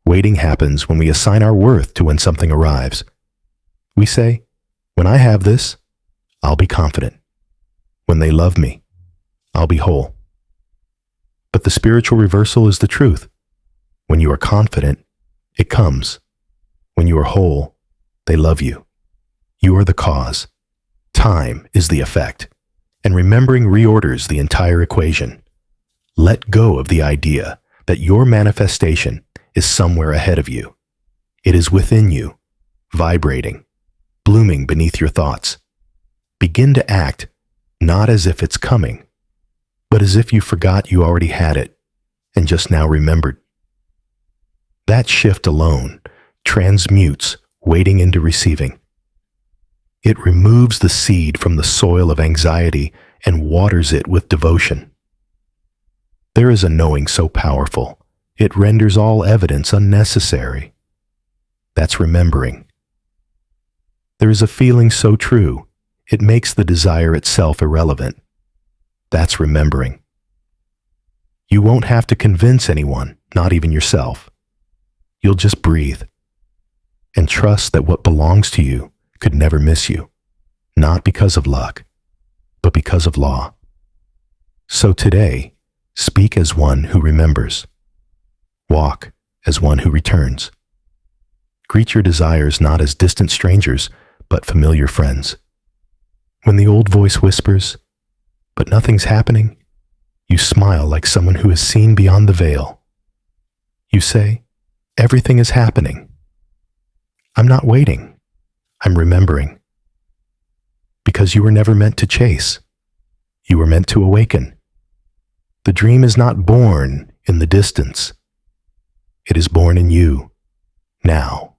Waiting happens when we assign our worth to when something arrives. We say, when I have this, I'll be confident. When they love me, I'll be whole. But the spiritual reversal is the truth. When you are confident, it comes. When you are whole, they love you. You are the cause. Time is the effect. And remembering reorders the entire equation. Let go of the idea that your manifestation is somewhere ahead of you. It is within you, vibrating, blooming beneath your thoughts. Begin to act not as if it's coming, but as if you forgot you already had it and just now remembered. That shift alone transmutes waiting into receiving. It removes the seed from the soil of anxiety and waters it with devotion. There is a knowing so powerful, it renders all evidence unnecessary. That's remembering. There is a feeling so true, it makes the desire itself irrelevant. That's remembering. You won't have to convince anyone, not even yourself. You'll just breathe and trust that what belongs to you could never miss you, not because of luck, but because of law. So today, speak as one who remembers. Walk as one who returns. Greet your desires not as distant strangers, but familiar friends. When the old voice whispers, "But nothing's happening," you smile like someone who has seen beyond the veil. You say, "Everything is happening. I'm not waiting. I'm remembering." Because you were never meant to chase. You were meant to awaken. The dream is not born in the distance. It is born in you, now.